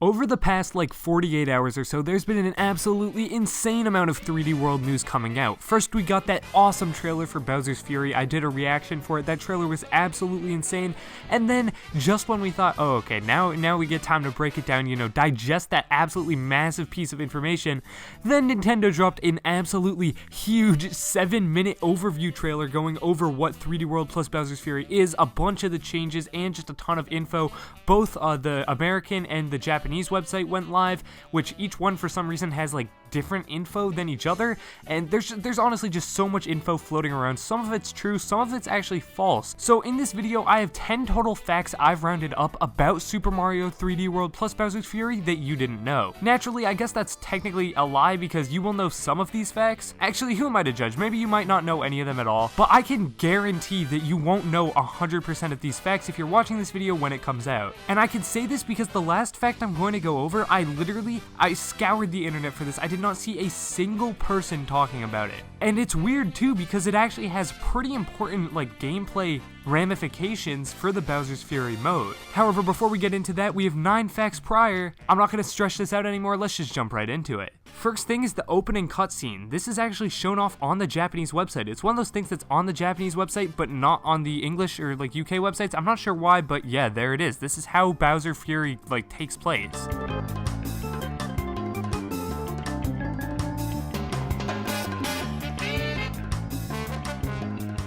Over the past like 48 hours or so, there's been an absolutely insane amount of 3D World news coming out. First, we got that awesome trailer for Bowser's Fury. I did a reaction for it. That trailer was absolutely insane. And then, just when we thought, oh, okay, now we get time to break it down, digest that absolutely massive piece of information, then Nintendo dropped an absolutely huge 7-minute overview trailer going over what 3D World plus Bowser's Fury is, a bunch of the changes, and just a ton of info. Both the American and the Japanese website went live, which each one for some reason has like different info than each other, and there's honestly just so much info floating around. Some of it's true, some of it's actually false. So in this video, I have 10 total facts I've rounded up about Super Mario 3D World plus Bowser's Fury that you didn't know. Naturally, I guess that's technically a lie because you will know some of these facts. Actually, who am I to judge? Maybe you might not know any of them at all, but I can guarantee that you won't know 100% of these facts if you're watching this video when it comes out. And I can say this because the last fact I'm going to go over, I scoured the internet for this. I did not see a single person talking about it. And it's weird too because it actually has pretty important like gameplay ramifications for the Bowser's Fury mode. However, before we get into that, we have 9 facts prior. I'm not going to stretch this out anymore, let's just jump right into it. First thing is the opening cutscene. This is actually shown off on the Japanese website. It's one of those things that's on the Japanese website, but not on the English or like UK websites. I'm not sure why, but yeah, there it is. This is how Bowser Fury like takes place.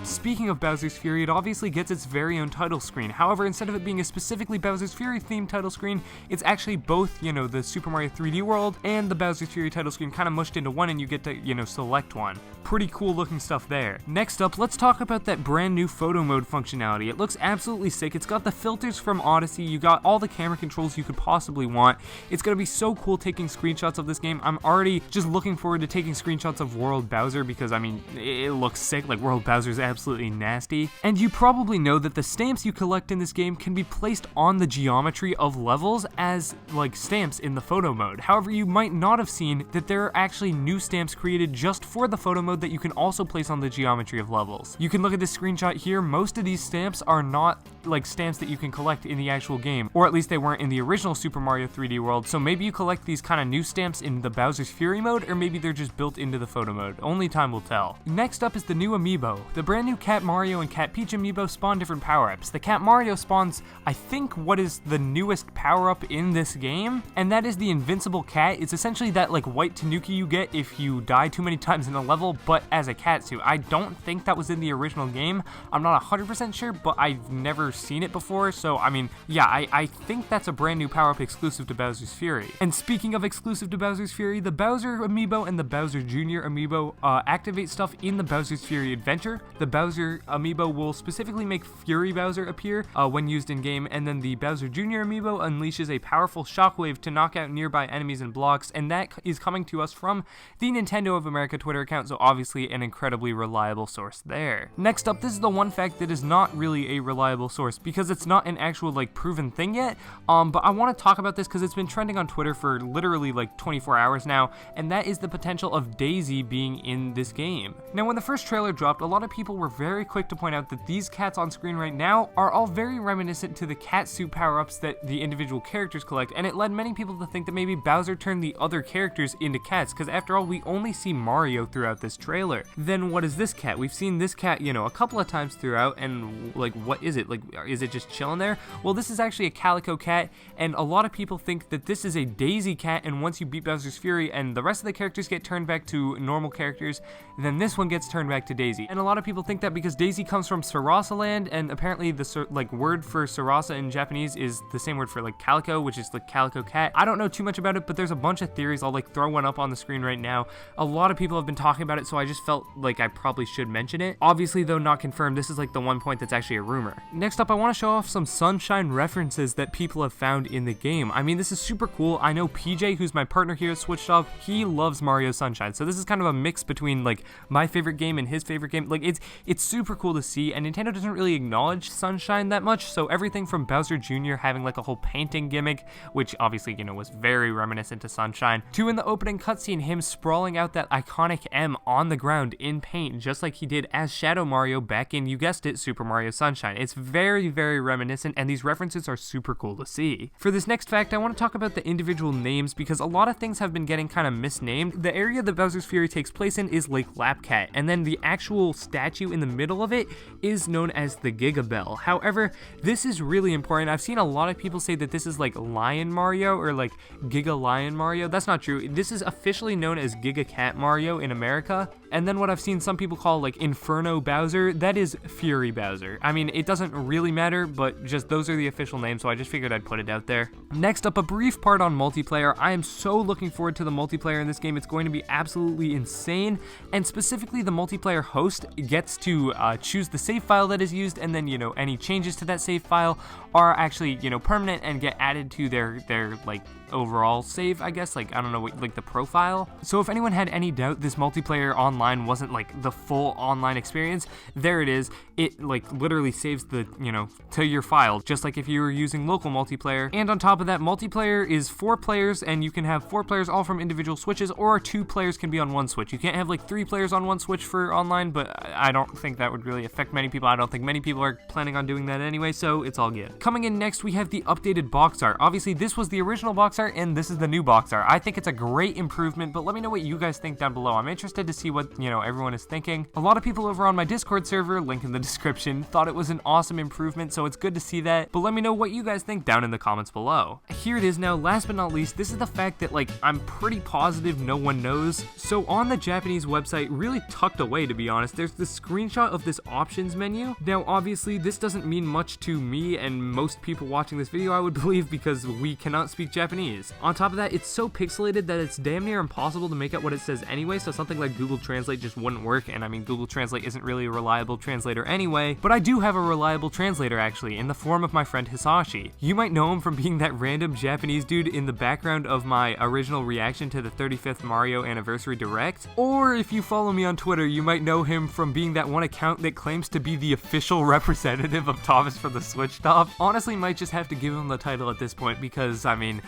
Speaking of Bowser's Fury, it obviously gets its very own title screen. However, instead of it being a specifically Bowser's Fury themed title screen, it's actually both, the Super Mario 3D World and the Bowser's Fury title screen kind of mushed into one, and you get to, select one. Pretty cool looking stuff there. Next up, let's talk about that brand new photo mode functionality. It looks absolutely sick. It's got the filters from Odyssey. You got all the camera controls you could possibly want. It's gonna be so cool taking screenshots of this game. I'm already just looking forward to taking screenshots of World Bowser because, I mean, it looks sick. Like, World Bowser's absolutely nasty. And you probably know that the stamps you collect in this game can be placed on the geometry of levels as like stamps in the photo mode. However, you might not have seen that there are actually new stamps created just for the photo mode that you can also place on the geometry of levels. You can look at this screenshot here. Most of these stamps are not like stamps that you can collect in the actual game, or at least they weren't in the original Super Mario 3D World. So maybe you collect these kind of new stamps in the Bowser's Fury mode, or maybe they're just built into the photo mode. Only time will tell. Next up is the new Amiibo. The brand new Cat Mario and Cat Peach Amiibo spawn different power-ups. The Cat Mario spawns, I think, what is the newest power-up in this game, and that is the Invincible Cat. It's essentially that like white tanuki you get if you die too many times in a level, but as a cat suit. I don't think that was in the original game. I'm not 100% sure, but I've never seen it before, so I mean, yeah, I think that's a brand new power-up exclusive to Bowser's Fury. And speaking of exclusive to Bowser's Fury, the Bowser Amiibo and the Bowser Jr. Amiibo activate stuff in the Bowser's Fury adventure. The Bowser Amiibo will specifically make Fury Bowser appear when used in-game, and then the Bowser Jr. Amiibo unleashes a powerful shockwave to knock out nearby enemies and blocks, and that is coming to us from the Nintendo of America Twitter account, so obviously an incredibly reliable source there. Next up, this is the one fact that is not really a reliable source because it's not an actual like proven thing yet, but I want to talk about this because it's been trending on Twitter for literally like 24 hours now, and that is the potential of Daisy being in this game. Now, when the first trailer dropped, a lot of people were very quick to point out that these cats on screen right now are all very reminiscent to the cat suit power-ups that the individual characters collect, and it led many people to think that maybe Bowser turned the other characters into cats, because after all, we only see Mario throughout this trailer. Then what is this cat? We've seen this cat, a couple of times throughout, and like, what is it? Like, is it just chilling there? Well, this is actually a calico cat, and a lot of people think that this is a Daisy cat, and once you beat Bowser's Fury and the rest of the characters get turned back to normal characters, then this one gets turned back to Daisy. And a lot of people think that because Daisy comes from Sarasa Land, and apparently the word for Sarasa in Japanese is the same word for like calico, which is the calico cat. I don't know too much about it, but there's a bunch of theories. I'll like throw one up on the screen right now. A lot of people have been talking about it, so I just felt like I probably should mention it. Obviously, though not confirmed, this is like the one point that's actually a rumor. Next up, I want to show off some Sunshine references that people have found in the game. I mean, this is super cool. I know PJ, who's my partner here at Switched Off, he loves Mario Sunshine, so this is kind of a mix between like my favorite game and his favorite game. Like, it's super cool to see, and Nintendo doesn't really acknowledge Sunshine that much, so everything from Bowser Jr. having like a whole painting gimmick, which obviously, was very reminiscent to Sunshine, to in the opening cutscene, him sprawling out that iconic M on the ground in paint, just like he did as Shadow Mario back in, you guessed it, Super Mario Sunshine. It's very very, very reminiscent, and these references are super cool to see. For this next fact, I want to talk about the individual names because a lot of things have been getting kind of misnamed. The area that Bowser's Fury takes place in is Lake Lapcat, and then the actual statue in the middle of it is known as the Giga Bell. However, this is really important. I've seen a lot of people say that this is like Lion Mario or like Giga Lion Mario. That's not true. This is officially known as Giga Cat Mario in America. And then what I've seen some people call like Inferno Bowser, that is Fury Bowser. I mean, it doesn't really matter, but just those are the official names, so I just figured I'd put it out there. Next up, a brief part on multiplayer. I am so looking forward to the multiplayer in this game. It's going to be absolutely insane, and specifically the multiplayer host gets to choose the save file that is used, and then, you know, any changes to that save file are actually, you know, permanent and get added to their like overall save, I guess, like, I don't know, like the profile. So if anyone had any doubt this multiplayer online wasn't like the full online experience, there it is. It like literally saves the, you know, to your file, just like if you were using local multiplayer. And on top of that, multiplayer is 4 players, and you can have 4 players all from individual switches, or 2 players can be on one switch. You can't have like 3 players on one switch for online, but I don't think that would really affect many people. I don't think many people are planning on doing that anyway, so it's all good. Coming in next, we have the updated box art. Obviously, this was the original box art, and this is the new box art. I think it's a great improvement, but let me know what you guys think down below. I'm interested to see what, you know, everyone is thinking. A lot of people over on my Discord server, link in the description, thought it was an awesome improvement, so it's good to see that, but let me know what you guys think down in the comments below. Here it is now. Last but not least, this is the fact that, like, I'm pretty positive no one knows. So on the Japanese website, really tucked away to be honest, there's this screenshot of this options menu. Now obviously this doesn't mean much to me and most people watching this video, I would believe, because we cannot speak Japanese. On top of that, it's so pixelated that it's damn near impossible to make out what it says anyway, so something like Google Translate just wouldn't work, and I mean, Google Translate isn't really a reliable translator anyway, but I do have a reliable translator actually, in the form of my friend Hisashi. You might know him from being that random Japanese dude in the background of my original reaction to the 35th Mario Anniversary Direct, or if you follow me on Twitter, you might know him from being that one account that claims to be the official representative of Thomas for the Switch Stop. Honestly, might just have to give him the title at this point because, I mean,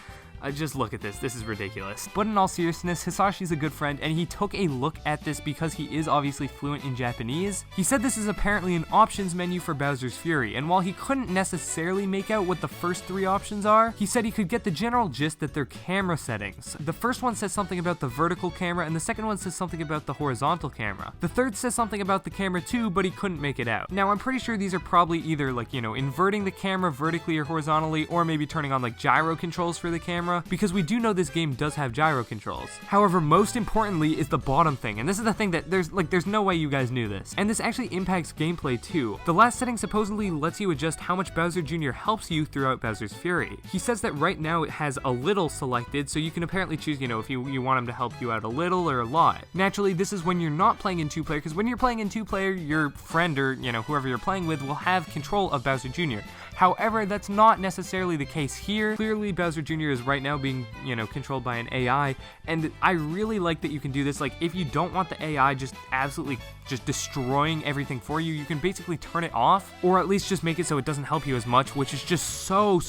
just look at this is ridiculous. But in all seriousness, Hisashi's a good friend, and he took a look at this because he is obviously fluent in Japanese. He said this is apparently an options menu for Bowser's Fury, and while he couldn't necessarily make out what the first 3 options are, he said he could get the general gist that they're camera settings. The first one says something about the vertical camera, and the second one says something about the horizontal camera. The third says something about the camera too, but he couldn't make it out. Now I'm pretty sure these are probably either like, you know, inverting the camera vertically or horizontally, or maybe turning on like gyro controls for the camera, because we do know this game does have gyro controls. However, most importantly is the bottom thing, and this is the thing that there's no way you guys knew this, and this actually impacts gameplay too. The last setting supposedly lets you adjust how much Bowser Jr. helps you throughout Bowser's Fury. He says that right now it has a little selected, so you can apparently choose, you know, if you want him to help you out a little or a lot. Naturally, this is when you're not playing in 2-player, because when you're playing in 2-player, your friend or, you know, whoever you're playing with will have control of Bowser Jr. However, that's not necessarily the case here. Clearly, Bowser Jr. is right now being, you know, controlled by an AI, and I really like that you can do this. Like, if you don't want the AI just absolutely just destroying everything for you, you can basically turn it off, or at least just make it so it doesn't help you as much, which is just so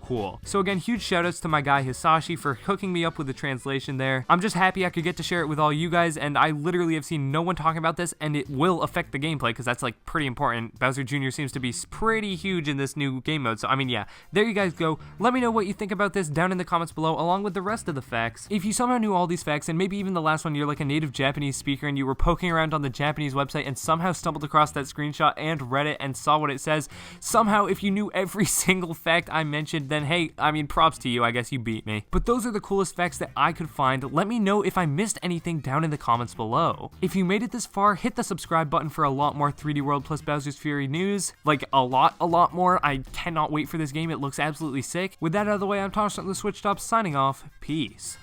cool. So again, huge shoutouts to my guy Hisashi for hooking me up with the translation there. I'm just happy I could get to share it with all you guys, and I literally have seen no one talking about this, and it will affect the gameplay, because that's like pretty important. Bowser Jr. seems to be pretty huge in this new game mode, so I mean, yeah, there you guys go. Let me know what you think about this down in the comments below, along with the rest of the facts. If you somehow knew all these facts, and maybe even the last one, you're like a native Japanese speaker and you were poking around on the Japanese website and somehow stumbled across that screenshot and read it and saw what it says, somehow if you knew every single fact I mentioned, then hey, I mean, props to you, I guess you beat me. But those are the coolest facts that I could find. Let me know if I missed anything down in the comments below. If you made it this far, hit the subscribe button for a lot more 3D World plus Bowser's Fury news, like a lot more. I cannot wait for this game, it looks absolutely sick. With that out of the way, I'm Thomas from the Switch Stop signing off. Peace.